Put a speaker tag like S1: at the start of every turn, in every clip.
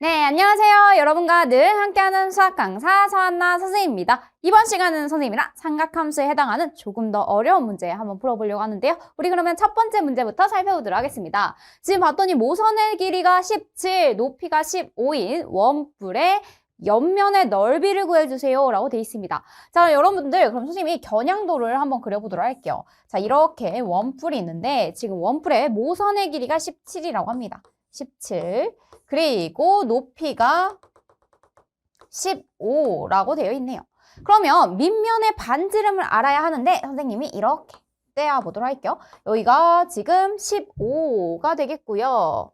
S1: 네, 안녕하세요. 여러분과 늘 함께하는 수학 강사 서한나 선생님입니다. 이번 시간은 선생님이랑 삼각함수에 해당하는 조금 더 어려운 문제 한번 풀어보려고 하는데요. 우리 그러면 첫 번째 문제부터 살펴보도록 하겠습니다. 지금 봤더니 모선의 길이가 17, 높이가 15인 원뿔의 옆면의 넓이를 구해주세요 라고 되어 있습니다. 자, 여러분들 그럼 선생님이 겨냥도를 한번 그려보도록 할게요. 자, 이렇게 원뿔이 있는데 지금 원뿔의 모선의 길이가 17이라고 합니다. 17. 그리고 높이가 15라고 되어 있네요. 그러면 밑면의 반지름을 알아야 하는데 선생님이 이렇게 떼어보도록 할게요. 여기가 지금 15가 되겠고요.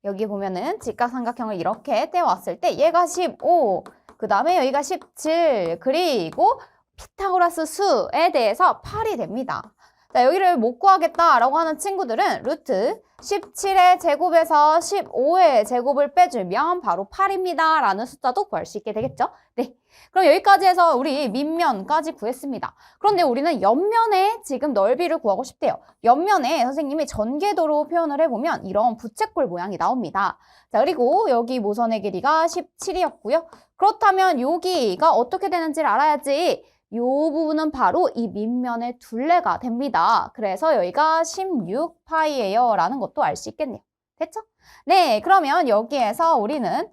S1: 여기 보면은 직각삼각형을 이렇게 떼어왔을 때 얘가 15, 그 다음에 여기가 17, 그리고 피타고라스 수에 대해서 8이 됩니다. 자, 여기를 못 구하겠다라고 하는 친구들은 루트 17의 제곱에서 15의 제곱을 빼주면 바로 8입니다. 라는 숫자도 구할 수 있게 되겠죠? 네. 그럼 여기까지 해서 우리 밑면까지 구했습니다. 그런데 우리는 옆면의 지금 넓이를 구하고 싶대요. 옆면에 선생님이 전개도로 표현을 해보면 이런 부채꼴 모양이 나옵니다. 자, 그리고 여기 모선의 길이가 17이었고요. 그렇다면 여기가 어떻게 되는지를 알아야지. 이 부분은 바로 이 밑면의 둘레가 됩니다. 그래서 여기가 16파이예요 라는 것도 알 수 있겠네요. 됐죠? 네, 그러면 여기에서 우리는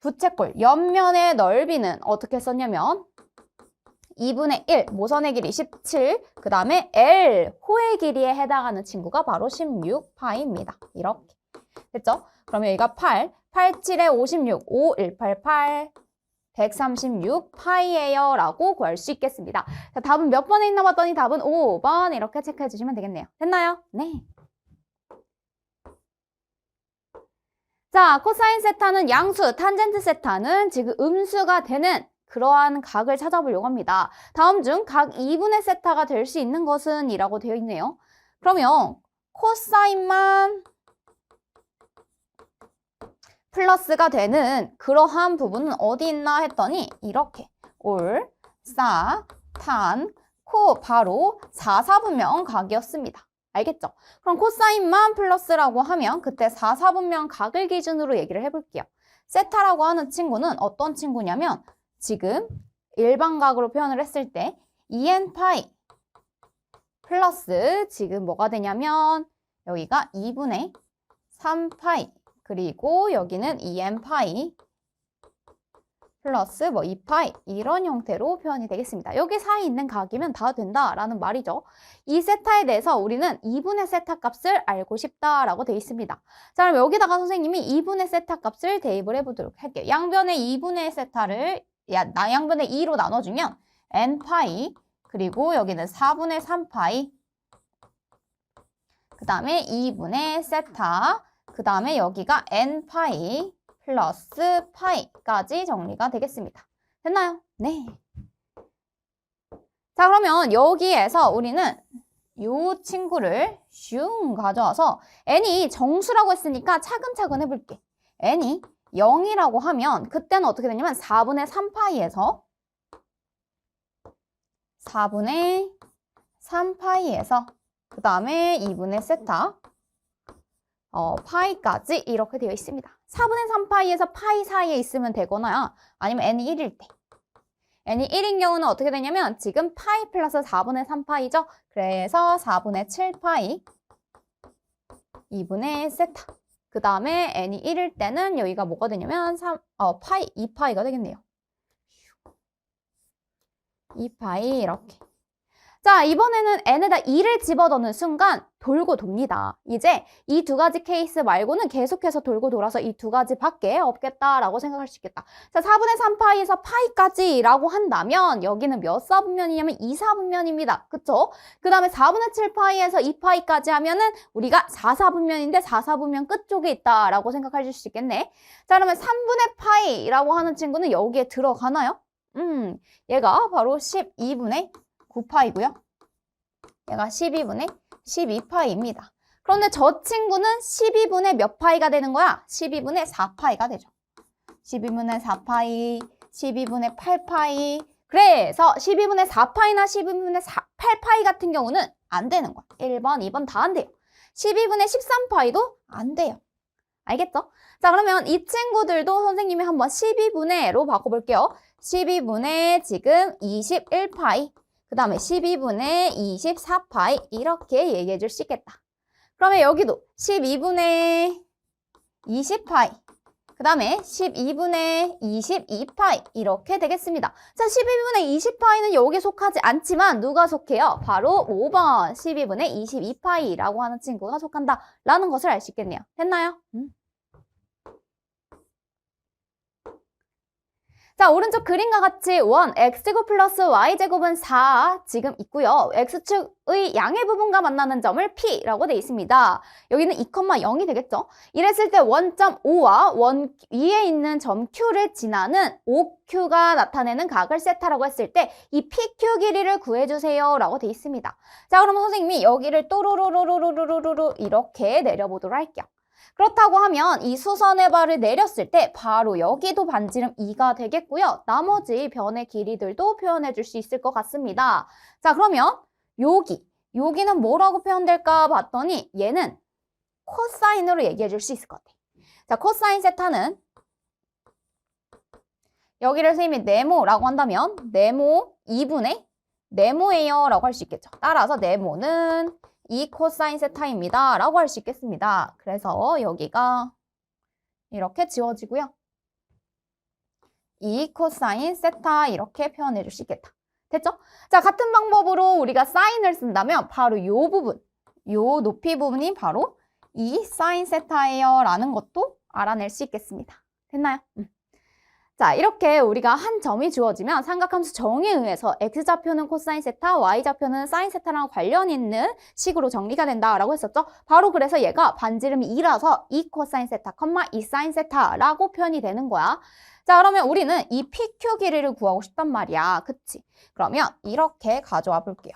S1: 부채꼴 옆면의 넓이는 어떻게 썼냐면 2분의 1, 모선의 길이 17, 그 다음에 L, 호의 길이에 해당하는 친구가 바로 16파이입니다. 이렇게. 됐죠? 그러면 여기가 8, 87에 56, 5, 188, 136파이예요 라고 구할 수 있겠습니다. 자, 답은 몇 번에 있나 봤더니 답은 5번 이렇게 체크해 주시면 되겠네요. 됐나요? 네. 자, 코사인 세타는 양수, 탄젠트 세타는 지금 음수가 되는 그러한 각을 찾아보려고 합니다. 다음 중 각 2분의 세타가 될 수 있는 것은 이라고 되어 있네요. 그러면 코사인만 플러스가 되는 그러한 부분은 어디 있나 했더니 이렇게 올, 싸, 탄, 코 바로 4, 4분면 각이었습니다. 알겠죠? 그럼 코사인만 플러스라고 하면 그때 4, 4분면 각을 기준으로 얘기를 해볼게요. 세타라고 하는 친구는 어떤 친구냐면 지금 일반각으로 표현을 했을 때 2n파이 플러스 지금 뭐가 되냐면 여기가 2분의 3파이 그리고 여기는 2n파이 플러스 2파이 이런 형태로 표현이 되겠습니다. 여기 사이에 있는 각이면 다 된다라는 말이죠. 이 세타에 대해서 우리는 2분의 세타 값을 알고 싶다라고 되어 있습니다. 자, 그럼 여기다가 선생님이 2분의 세타 값을 대입을 해보도록 할게요. 양변의 2분의 세타를 양변의 2로 나눠주면 n파이 그리고 여기는 4분의 3파이 그 다음에 2분의 세타 그 다음에 여기가 n파이 플러스 파이까지 정리가 되겠습니다. 됐나요? 네. 자, 그러면 여기에서 우리는 이 친구를 슝 가져와서 n이 정수라고 했으니까 차근차근 해볼게. n이 0이라고 하면 그때는 어떻게 되냐면 4분의 3파이에서 4분의 3파이에서 그 다음에 2분의 세타 파이까지 이렇게 되어 있습니다. 4분의 3파이에서 파이 사이에 있으면 되거나 아니면 n이 1일 때. n이 1인 경우는 어떻게 되냐면 지금 파이 플러스 4분의 3파이죠. 그래서 4분의 7파이 2분의 세타. 그 다음에 n이 1일 때는 여기가 뭐가 되냐면 파이 2파이가 되겠네요. 2파이 이렇게. 자, 이번에는 n에다 2를 집어넣는 순간 돌고 돕니다. 이제 이 두 가지 케이스 말고는 계속해서 돌고 돌아서 이 두 가지밖에 없겠다라고 생각할 수 있겠다. 자, 4분의 3파이에서 파이까지라고 한다면 여기는 몇 사분면이냐면 2사분면입니다. 그쵸? 그 다음에 4분의 7파이에서 2파이까지 하면은 우리가 4사분면인데 4사분면 끝쪽에 있다라고 생각하실 수 있겠네. 자, 그러면 3분의 파이라고 하는 친구는 여기에 들어가나요? 얘가 바로 12분의 9파이고요. 얘가 12분의 12파이입니다. 그런데 저 친구는 12분의 몇 파이가 되는 거야? 12분의 4파이가 되죠. 12분의 4파이, 12분의 8파이. 그래서 12분의 4파이나 12분의 8파이 같은 경우는 안 되는 거야. 1번, 2번 다 안 돼요. 12분의 13파이도 안 돼요. 알겠죠? 자, 그러면 이 친구들도 선생님이 한번 12분의로 바꿔볼게요. 12분의 지금 21파이, 그 다음에 12분의 24파이 이렇게 얘기해 줄 수 있겠다. 그러면 여기도 12분의 20파이, 그 다음에 12분의 22파이 이렇게 되겠습니다. 자, 12분의 20파이는 여기에 속하지 않지만 누가 속해요? 바로 5번 12분의 22파이라고 하는 친구가 속한다라는 것을 알 수 있겠네요. 됐나요? 자, 오른쪽 그림과 같이 원 x제곱 플러스 y제곱은 4 지금 있고요. x축의 양의 부분과 만나는 점을 p라고 돼 있습니다. 여기는 2,0이 되겠죠? 이랬을 때 원점 O와 원 위에 있는 점 Q를 지나는 OQ가 나타내는 각을 세타라고 했을 때 이 PQ 길이를 구해주세요 라고 돼 있습니다. 자, 그러면 선생님이 여기를 또로로로로로로로로 이렇게 내려보도록 할게요. 그렇다고 하면 이 수선의 발을 내렸을 때 바로 여기도 반지름 2가 되겠고요. 나머지 변의 길이들도 표현해 줄 수 있을 것 같습니다. 자, 그러면 여기는 뭐라고 표현될까 봤더니 얘는 코사인으로 얘기해 줄 수 있을 것 같아요. 자, 코사인 세타는 여기를 선생님이 네모라고 한다면 네모 2분의 네모예요 라고 할 수 있겠죠. 따라서 네모는 2 코사인 세타입니다 라고 할 수 있겠습니다. 그래서 여기가 이렇게 지워지고요. 2 코사인 세타 이렇게 표현해 줄 수 있겠다. 됐죠? 자, 같은 방법으로 우리가 사인을 쓴다면 바로 이 부분, 이 높이 부분이 바로 2 사인 세타예요 라는 것도 알아낼 수 있겠습니다. 됐나요? 자, 이렇게 우리가 한 점이 주어지면 삼각함수 정의에 의해서 x좌표는 코사인 세타, y좌표는 사인 세타랑 관련 있는 식으로 정리가 된다라고 했었죠. 바로 그래서 얘가 반지름이 2라서 2 코사인 세타, 2 사인 세타라고 표현이 되는 거야. 자, 그러면 우리는 이 PQ 길이를 구하고 싶단 말이야. 그치? 그러면 이렇게 가져와 볼게요.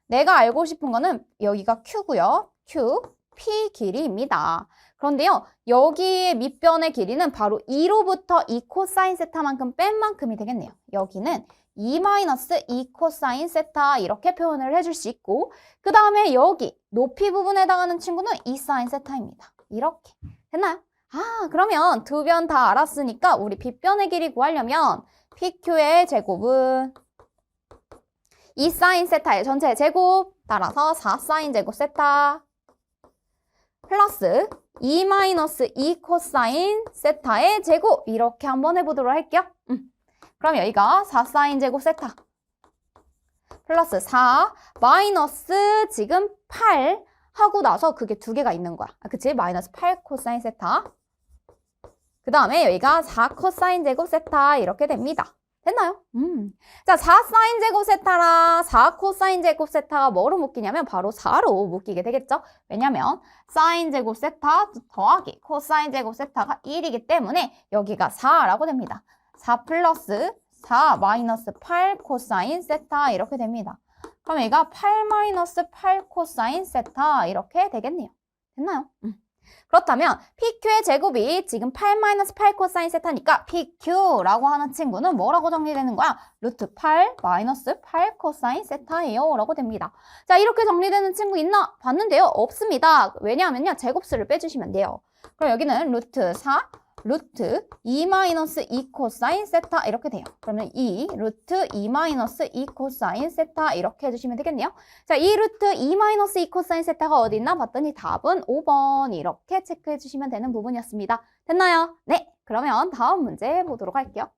S1: 내가 알고 싶은 거는 여기가 Q고요. Q, P 길이입니다. 그런데요, 여기의 밑변의 길이는 바로 2로부터 2 코사인 세타만큼 뺀 만큼이 되겠네요. 여기는 2-2 코사인 세타 이렇게 표현을 해줄 수 있고, 그 다음에 여기 높이 부분에 해당하는 친구는 2 사인 세타입니다. 이렇게. 됐나요? 아, 그러면 두 변 다 알았으니까 우리 빗변의 길이 구하려면 PQ의 제곱은 2 사인 세타의 전체 제곱 따라서 4 사인 제곱 세타 플러스 2-2 코사인 세타의 제곱 이렇게 한번 해보도록 할게요. 그럼 여기가 4 사인 제곱 세타 플러스 4 마이너스 지금 8 하고 나서 그게 두 개가 있는 거야. 그치? 마이너스 8 코사인 세타 그 다음에 여기가 4 코사인 제곱 세타 이렇게 됩니다. 됐나요? 자, 4 사인 제곱 세타랑 4 코사인 제곱 세타가 뭐로 묶이냐면 바로 4로 묶이게 되겠죠? 왜냐면 사인 제곱 세타 더하기 코사인 제곱 세타가 1이기 때문에 여기가 4라고 됩니다. 4 플러스 4 마이너스 8 코사인 세타 이렇게 됩니다. 그럼 여기가 8 마이너스 8 코사인 세타 이렇게 되겠네요. 됐나요? 그렇다면 PQ의 제곱이 지금 8-8 코사인 세타니까 PQ라고 하는 친구는 뭐라고 정리되는 거야? 루트 8 마이너스 8 코사인 세타예요 라고 됩니다. 자, 이렇게 정리되는 친구 있나? 봤는데요. 없습니다. 왜냐하면요. 제곱수를 빼주시면 돼요. 그럼 여기는 루트 4 루트 2-2 코사인 세타 이렇게 돼요. 그러면 2 루트 2-2 코사인 세타 이렇게 해주시면 되겠네요. 자, 2 루트 2-2 코사인 세타가 어디 있나 봤더니 답은 5번 이렇게 체크해 주시면 되는 부분이었습니다. 됐나요? 네, 그러면 다음 문제 보도록 할게요.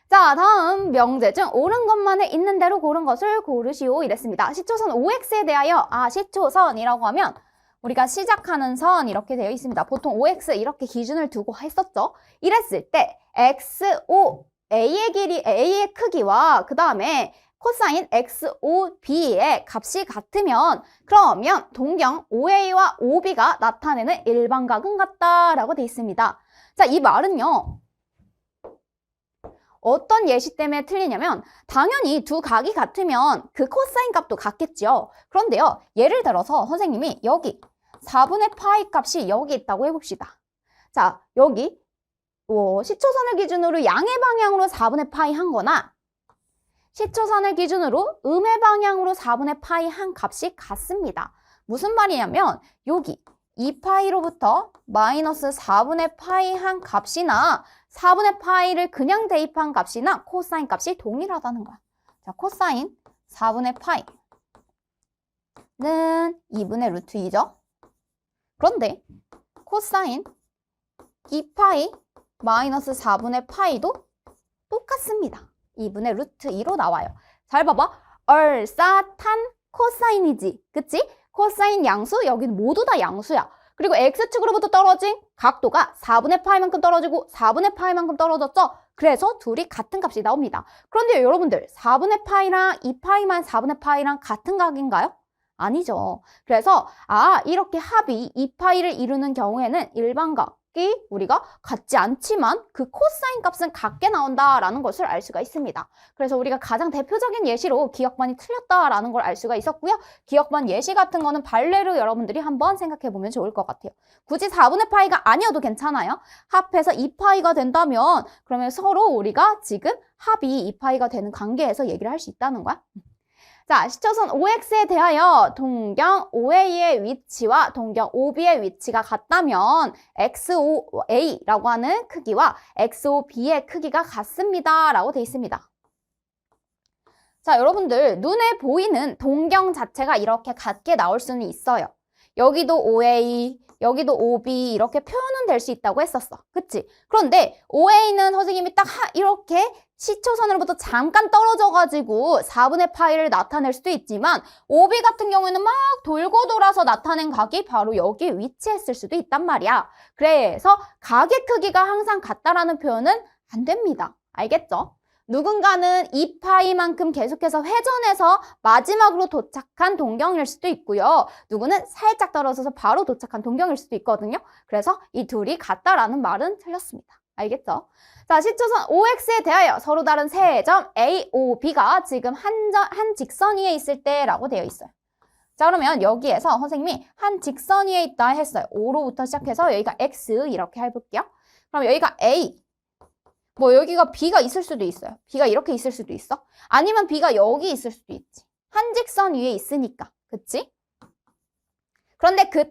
S1: 자, 다음 명제 중 옳은 것만에 있는 대로 고른 것을 고르시오 이랬습니다. 시초선 OX에 대하여 시초선이라고 하면 우리가 시작하는 선 이렇게 되어 있습니다. 보통 OX 이렇게 기준을 두고 했었죠. 이랬을 때 XO, A의 길이, A의 크기와 그 다음에 코사인 XOB의 값이 같으면 그러면 동경 OA와 OB가 나타내는 일반각은 같다라고 되어 있습니다. 자, 이 말은요. 어떤 예시 때문에 틀리냐면 당연히 두 각이 같으면 그 코사인 값도 같겠죠. 그런데요. 예를 들어서 선생님이 여기 4분의 파이 값이 여기 있다고 해봅시다. 자, 여기 시초선을 기준으로 양의 방향으로 4분의 파이 한 거나 시초선을 기준으로 음의 방향으로 4분의 파이 한 값이 같습니다. 무슨 말이냐면 여기 2파이로부터 마이너스 4분의 파이 한 값이나 4분의 파이를 그냥 대입한 값이나 코사인 값이 동일하다는 거야. 자, 코사인 4분의 파이는 2분의 루트 2죠. 그런데 코사인 2파이 마이너스 4분의 파이도 똑같습니다. 2분의 루트 2로 나와요. 잘 봐봐. 얼싸탄 코사인이지. 그치? 코사인 양수, 여기는 모두 다 양수야. 그리고 X축으로부터 떨어진 각도가 4분의 파이만큼 떨어지고 4분의 파이만큼 떨어졌죠? 그래서 둘이 같은 값이 나옵니다. 그런데 여러분들 4분의 파이랑 2파이만 4분의 파이랑 같은 각인가요? 아니죠. 그래서 이렇게 합이 2파이를 이루는 경우에는 일반각이 우리가 같지 않지만 그 코사인 값은 같게 나온다라는 것을 알 수가 있습니다. 그래서 우리가 가장 대표적인 예시로 기억반이 틀렸다라는 걸 알 수가 있었고요. 기억반 예시 같은 거는 발레로 여러분들이 한번 생각해 보면 좋을 것 같아요. 굳이 4분의 파이가 아니어도 괜찮아요. 합해서 2파이가 된다면 그러면 서로 우리가 지금 합이 2파이가 되는 관계에서 얘기를 할 수 있다는 거야. 자, 시초선 OX에 대하여 동경 OA의 위치와 동경 OB의 위치가 같다면 XOA라고 하는 크기와 XOB의 크기가 같습니다. 라고 돼 있습니다. 자, 여러분들 눈에 보이는 동경 자체가 이렇게 같게 나올 수는 있어요. 여기도 OA, 여기도 OB 이렇게 표현은 될 수 있다고 했었어. 그치? 그런데 OA는 선생님이 딱 이렇게 시초선으로부터 잠깐 떨어져가지고 4분의 파이를 나타낼 수도 있지만 OB 같은 경우에는 막 돌고 돌아서 나타낸 각이 바로 여기에 위치했을 수도 있단 말이야. 그래서 각의 크기가 항상 같다라는 표현은 안 됩니다. 알겠죠? 누군가는 2파이만큼 계속해서 회전해서 마지막으로 도착한 동경일 수도 있고요. 누구는 살짝 떨어져서 바로 도착한 동경일 수도 있거든요. 그래서 이 둘이 같다라는 말은 틀렸습니다. 알겠죠? 자, 시초선 OX에 대하여 서로 다른 세 점 A, O, B가 지금 한 직선 위에 있을 때라고 되어 있어요. 자, 그러면 여기에서 선생님이 한 직선 위에 있다 했어요. O로부터 시작해서 여기가 X 이렇게 해볼게요. 그럼 여기가 A. 뭐 여기가 B가 있을 수도 있어요. B가 이렇게 있을 수도 있어. 아니면 B가 여기 있을 수도 있지. 한 직선 위에 있으니까. 그치? 그런데 그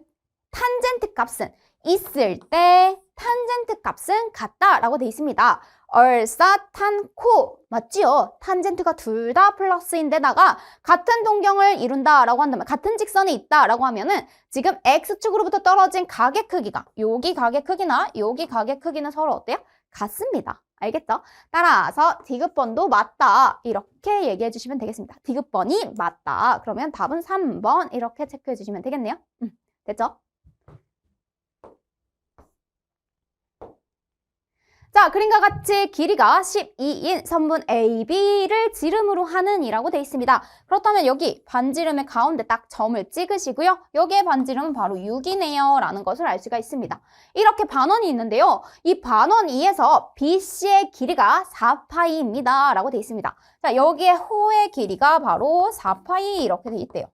S1: 탄젠트 값은 있을 때 탄젠트 값은 같다라고 돼 있습니다. 얼싸탄코 맞지요? 탄젠트가 둘 다 플러스인데다가 같은 동경을 이룬다라고 한다면 같은 직선에 있다라고 하면은 지금 X축으로부터 떨어진 각의 크기가 여기 각의 크기나 여기 각의 크기는 서로 어때요? 같습니다. 알겠죠? 따라서 디귿번도 맞다 이렇게 얘기해 주시면 되겠습니다. 디귿번이 맞다. 그러면 답은 3번 이렇게 체크해 주시면 되겠네요. 됐죠? 자, 그림과 같이 길이가 12인 선분 AB를 지름으로 하는 이라고 되어 있습니다. 그렇다면 여기 반지름의 가운데 딱 점을 찍으시고요. 여기에 반지름은 바로 6이네요. 라는 것을 알 수가 있습니다. 이렇게 반원이 있는데요. 이 반원 2에서 BC의 길이가 4파이입니다. 라고 되어 있습니다. 자, 여기에 호의 길이가 바로 4파이 이렇게 되어 있대요.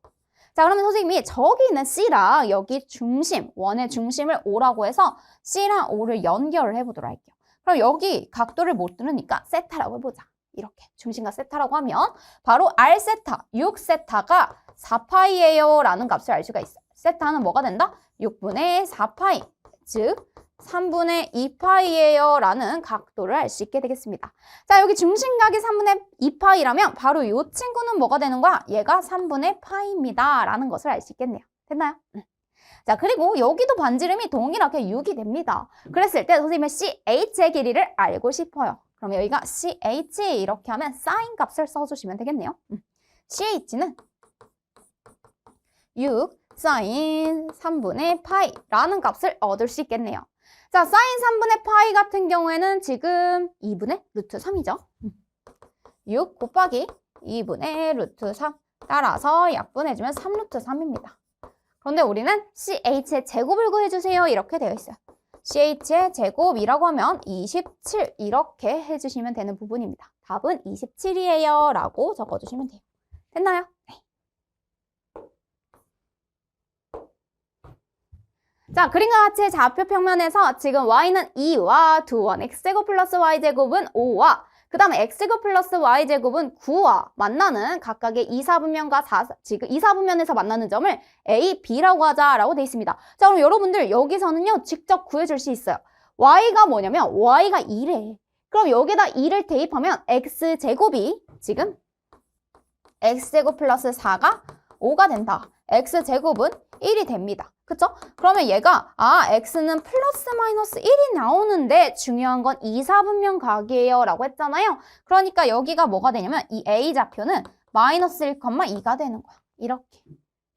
S1: 자, 그러면 선생님이 저기 있는 C랑 여기 중심, 원의 중심을 O라고 해서 C랑 O를 연결을 해보도록 할게요. 그럼 여기 각도를 못 두르니까 세타라고 해보자. 이렇게 중심과 세타라고 하면 바로 R세타, 6세타가 4파이예요 라는 값을 알 수가 있어요. 세타는 뭐가 된다? 6분의 4파이, 즉 3분의 2파이예요 라는 각도를 알 수 있게 되겠습니다. 자, 여기 중심각이 3분의 2파이라면 바로 이 친구는 뭐가 되는 거야? 얘가 3분의 파이입니다 라는 것을 알 수 있겠네요. 됐나요? 자, 그리고 여기도 반지름이 동일하게 6이 됩니다. 그랬을 때 선생님의 CH의 길이를 알고 싶어요. 그럼 여기가 CH 이렇게 하면 사인 값을 써주시면 되겠네요. CH는 6 사인 3분의 파이라는 값을 얻을 수 있겠네요. 자, 사인 3분의 파이 같은 경우에는 지금 2분의 루트 3이죠. 6 곱하기 2분의 루트 3 따라서 약분해주면 3루트 3입니다. 그런데 우리는 CH의 제곱을 구해주세요. 이렇게 되어 있어요. CH의 제곱이라고 하면 27 이렇게 해주시면 되는 부분입니다. 답은 27이에요. 라고 적어주시면 돼요. 됐나요? 네. 자, 그림과 같이 좌표 평면에서 지금 y는 2와 2원 x제곱 플러스 y제곱은 5와 그 다음에 x제곱 플러스 y제곱은 9와 만나는 각각의 2사분면과 지금 2사분면에서 만나는 점을 a, b라고 하자라고 돼 있습니다. 자, 그럼 여러분들 여기서는요, 직접 구해줄 수 있어요. y가 뭐냐면 y가 2래. 그럼 여기다 2를 대입하면 x제곱이 지금 x제곱 플러스 4가 5가 된다. x제곱은 1이 됩니다. 그쵸? 그러면 얘가 x는 플러스 마이너스 1이 나오는데 중요한 건 2사분면 각이에요 라고 했잖아요. 그러니까 여기가 뭐가 되냐면 이 a좌표는 마이너스 1,2가 되는 거야. 이렇게.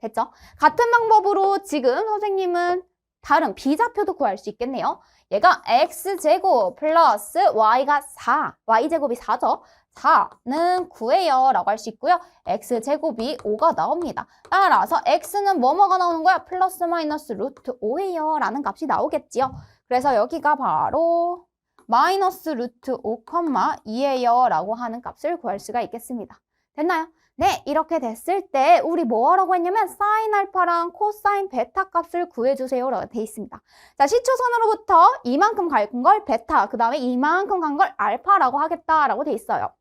S1: 됐죠? 같은 방법으로 지금 선생님은 다른 b좌표도 구할 수 있겠네요. 얘가 x제곱 플러스 y가 4, y제곱이 4죠. 4는 9예요 라고 할 수 있고요. x제곱이 5가 나옵니다. 따라서 x는 뭐뭐가 나오는 거야? 플러스 마이너스 루트 5예요 라는 값이 나오겠지요. 그래서 여기가 바로 마이너스 루트 5,2예요 라고 하는 값을 구할 수가 있겠습니다. 됐나요? 네, 이렇게 됐을 때 우리 뭐 하라고 했냐면 사인 알파랑 코사인 베타 값을 구해주세요 라고 돼 있습니다. 자, 시초선으로부터 이만큼 갈 걸 베타, 그 다음에 이만큼 간 걸 알파라고 하겠다라고 돼 있어요.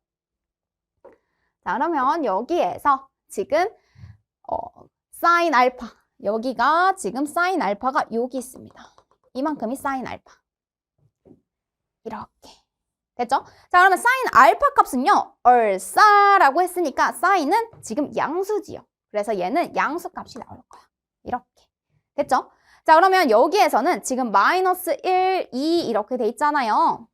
S1: 자, 그러면 여기에서 지금 사인 알파, 여기가 지금 사인 알파가 여기 있습니다. 이만큼이 사인 알파. 이렇게. 됐죠? 자, 그러면 사인 알파 값은요, 얼싸라고 했으니까 사인은 지금 양수지요. 그래서 얘는 양수 값이 나올 거야. 이렇게. 됐죠? 자, 그러면 여기에서는 지금 마이너스 1, 2 이렇게 돼 있잖아요.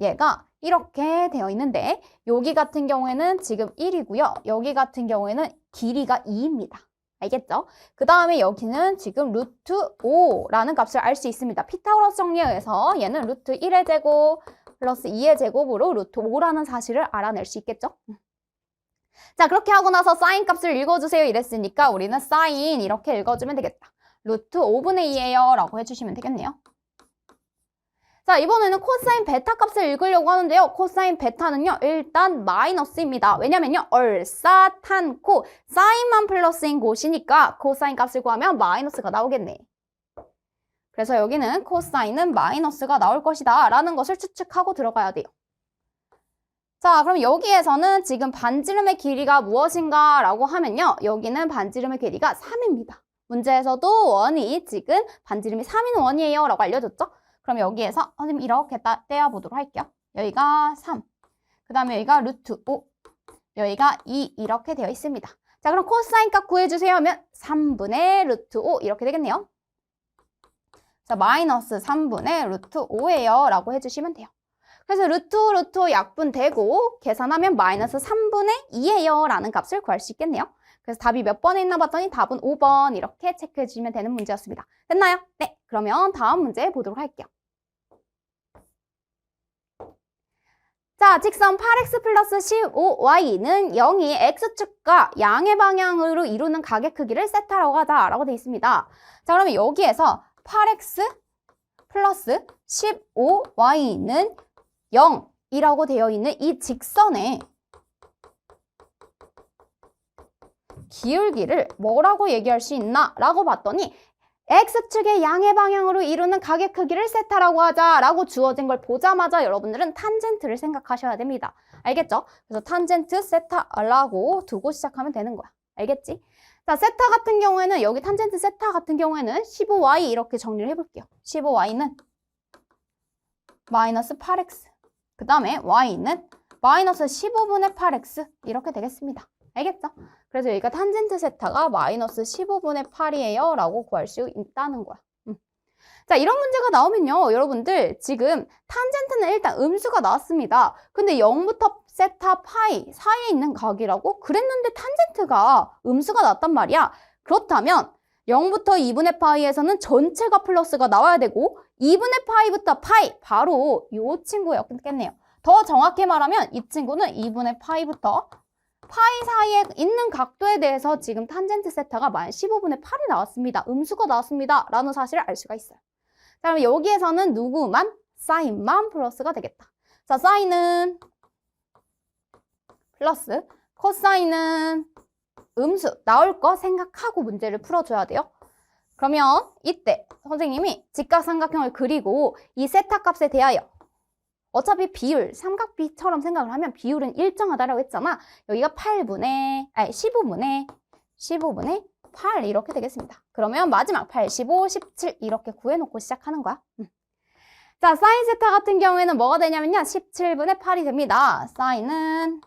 S1: 얘가 이렇게 되어 있는데 여기 같은 경우에는 지금 1이고요. 여기 같은 경우에는 길이가 2입니다. 알겠죠? 그 다음에 여기는 지금 루트 5라는 값을 알 수 있습니다. 피타고라스 정리에 의해서 얘는 루트 1의 제곱 플러스 2의 제곱으로 루트 5라는 사실을 알아낼 수 있겠죠? 자, 그렇게 하고 나서 사인 값을 읽어주세요 이랬으니까 우리는 사인 이렇게 읽어주면 되겠다. 루트 5분의 2예요 라고 해주시면 되겠네요. 자, 이번에는 코사인 베타 값을 읽으려고 하는데요. 코사인 베타는요, 일단 마이너스입니다. 왜냐면요, 얼싸탄코, 사인만 플러스인 곳이니까 코사인 값을 구하면 마이너스가 나오겠네. 그래서 여기는 코사인은 마이너스가 나올 것이다 라는 것을 추측하고 들어가야 돼요. 자, 그럼 여기에서는 지금 반지름의 길이가 무엇인가 라고 하면요, 여기는 반지름의 길이가 3입니다. 문제에서도 원이 지금 반지름이 3인 원이에요 라고 알려줬죠? 그럼 여기에서 선생님 이렇게 떼어보도록 할게요. 여기가 3, 그 다음에 여기가 루트 5, 여기가 2 이렇게 되어 있습니다. 자, 그럼 코사인 값 구해주세요 하면 3분의 루트 5 이렇게 되겠네요. 자, 마이너스 3분의 루트 5예요 라고 해주시면 돼요. 그래서 루트 약분되고 계산하면 마이너스 3분의 2예요 라는 값을 구할 수 있겠네요. 그래서 답이 몇 번에 있나 봤더니 답은 5번 이렇게 체크해 주시면 되는 문제였습니다. 됐나요? 네, 그러면 다음 문제 보도록 할게요. 자, 직선 8x 플러스 15y는 0이 x축과 양의 방향으로 이루는 각의 크기를 세타라고 하자라고 되어 있습니다. 자, 그러면 여기에서 8x 플러스 15y는 0이라고 되어 있는 이 직선의 기울기를 뭐라고 얘기할 수 있나? 라고 봤더니 X축의 양의 방향으로 이루는 각의 크기를 세타라고 하자라고 주어진 걸 보자마자 여러분들은 탄젠트를 생각하셔야 됩니다. 알겠죠? 그래서 탄젠트 세타라고 두고 시작하면 되는 거야. 알겠지? 자, 세타 같은 경우에는 여기 탄젠트 세타 같은 경우에는 15y 이렇게 정리를 해볼게요. 15y는 마이너스 8x 그 다음에 y는 마이너스 15분의 8x 이렇게 되겠습니다. 알겠죠? 그래서 여기가 탄젠트 세타가 마이너스 15분의 8이에요 라고 구할 수 있다는 거야. 자, 이런 문제가 나오면요, 여러분들 지금 탄젠트는 일단 음수가 나왔습니다. 근데 0부터 세타 파이 사이에 있는 각이라고 그랬는데 탄젠트가 음수가 나왔단 말이야. 그렇다면 0부터 2분의 파이에서는 전체가 플러스가 나와야 되고 2분의 파이부터 파이 바로 이 친구였겠네요. 더 정확히 말하면 이 친구는 2분의 파이부터 파이 사이에 있는 각도에 대해서 지금 탄젠트 세타가 마이너스 15분의 8이 나왔습니다. 음수가 나왔습니다. 라는 사실을 알 수가 있어요. 자, 그럼 여기에서는 누구만? 사인만 플러스가 되겠다. 자, 사인은 플러스, 코사인은 음수 나올 거 생각하고 문제를 풀어줘야 돼요. 그러면 이때 선생님이 직각삼각형을 그리고 이 세타 값에 대하여 어차피 비율, 삼각비처럼 생각을 하면 비율은 일정하다라고 했잖아. 여기가 15분의 8 이렇게 되겠습니다. 그러면 마지막 85, 17 이렇게 구해놓고 시작하는 거야. 자, 사인 세타 같은 경우에는 뭐가 되냐면요. 17분의 8이 됩니다. 사인은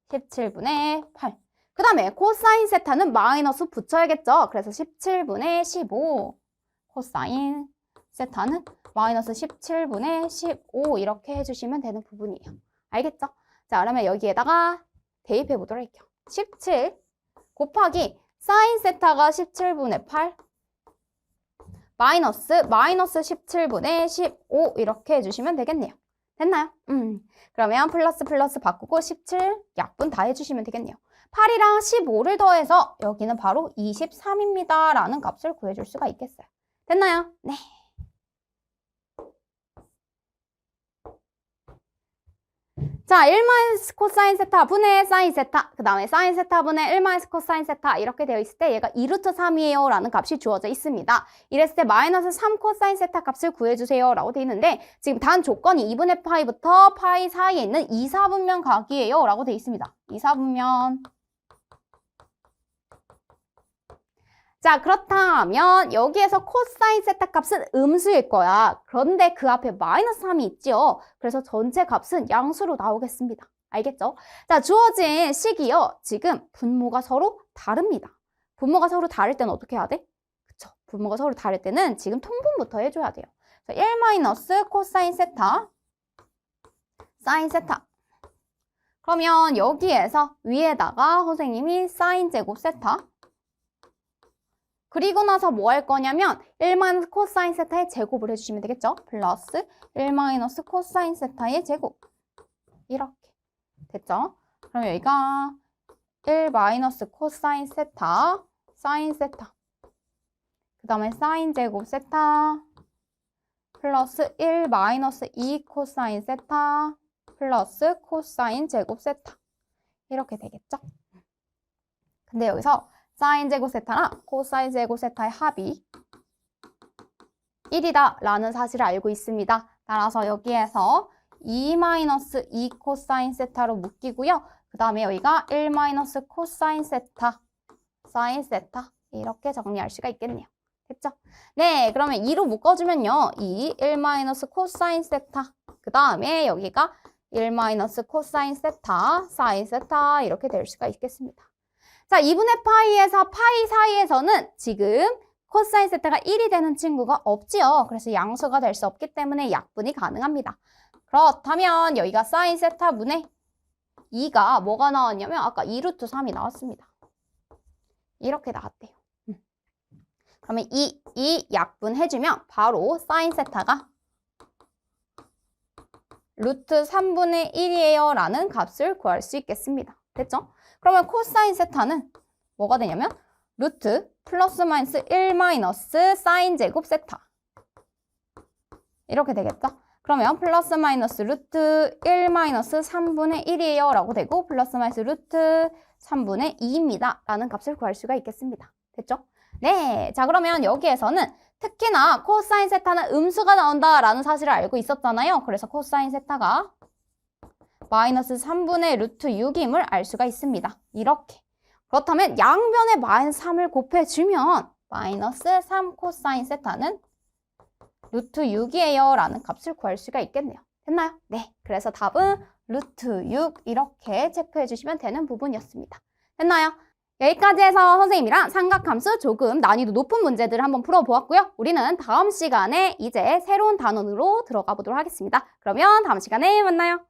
S1: 17분의 8. 그 다음에 코사인 세타는 마이너스 붙여야겠죠. 그래서 17분의 15. 코사인 세타는 마이너스 17분의 15 이렇게 해주시면 되는 부분이에요. 알겠죠? 자, 그러면 여기에다가 대입해 보도록 할게요. 17 곱하기 사인 세타가 17분의 8 마이너스 17분의 15 이렇게 해주시면 되겠네요. 됐나요? 그러면 플러스 바꾸고 17 약분 다 해주시면 되겠네요. 8이랑 15를 더해서 여기는 바로 23입니다. 라는 값을 구해줄 수가 있겠어요. 됐나요? 네. 자, 1 코사인 세타 분의 사인 세타, 그 다음에 사인 세타 분의 1 코사인 세타 이렇게 되어 있을 때 얘가 2루트 3이에요 라는 값이 주어져 있습니다. 이랬을 때 마이너스 3 코사인 세타 값을 구해주세요 라고 되어 있는데 지금 단 조건이 2분의 파이부터 파이 사이에 있는 2, 4분면 각이에요 라고 되어 있습니다. 2, 4분면. 자, 그렇다면 여기에서 코사인 세타 값은 음수일 거야. 그런데 그 앞에 마이너스 3이 있죠. 그래서 전체 값은 양수로 나오겠습니다. 알겠죠? 자, 주어진 식이요. 지금 분모가 서로 다릅니다. 분모가 서로 다를 때는 어떻게 해야 돼? 그쵸? 분모가 서로 다를 때는 지금 통분부터 해줘야 돼요. 1 마이너스 코사인 세타, 사인 세타. 그러면 여기에서 위에다가 선생님이 사인 제곱 세타 그리고 나서 뭐 할 거냐면 1 마이너스 코사인 세타의 제곱을 해주시면 되겠죠? 플러스 1 마이너스 코사인 세타의 제곱 이렇게 됐죠? 그럼 여기가 1 마이너스 코사인 세타 사인 세타 그 다음에 사인 제곱 세타 플러스 1 마이너스 2 코사인 세타 플러스 코사인 제곱 세타 이렇게 되겠죠? 근데 여기서 사인 제곱 세타랑 코사인 제곱 세타의 합이 1이다 라는 사실을 알고 있습니다. 따라서 여기에서 2 코사인 세타로 묶이고요. 그 다음에 여기가 1 코사인 세타, 사인 세타 이렇게 정리할 수가 있겠네요. 됐죠? 네, 그러면 2로 묶어주면요. 1 코사인 세타 그 다음에 여기가 1 코사인 세타, 사인 세타 이렇게 될 수가 있겠습니다. 자, 2분의 파이에서 파이 사이에서는 지금 코사인 세타가 1이 되는 친구가 없지요. 그래서 양수가 될 수 없기 때문에 약분이 가능합니다. 그렇다면 여기가 사인 세타분의 2가 뭐가 나왔냐면 아까 2루트 3이 나왔습니다. 이렇게 나왔대요. 그러면 이 약분해주면 바로 사인 세타가 루트 3분의 1이에요 라는 값을 구할 수 있겠습니다. 됐죠? 그러면 코사인 세타는 뭐가 되냐면 루트 플러스 마이너스 1 마이너스 사인 제곱 세타 이렇게 되겠죠? 그러면 플러스 마이너스 루트 1 마이너스 3분의 1이에요 라고 되고 플러스 마이너스 루트 3분의 2입니다 라는 값을 구할 수가 있겠습니다. 됐죠? 네, 자 그러면 여기에서는 특히나 코사인 세타는 음수가 나온다라는 사실을 알고 있었잖아요. 그래서 코사인 세타가 마이너스 3분의 루트 6임을 알 수가 있습니다. 이렇게. 그렇다면 양변에 마이너스 3을 곱해주면 마이너스 3 코사인 세타는 루트 6이에요 라는 값을 구할 수가 있겠네요. 됐나요? 네, 그래서 답은 루트 6 이렇게 체크해 주시면 되는 부분이었습니다. 됐나요? 여기까지 해서 선생님이랑 삼각함수 조금 난이도 높은 문제들을 한번 풀어보았고요. 우리는 다음 시간에 이제 새로운 단원으로 들어가 보도록 하겠습니다. 그러면 다음 시간에 만나요.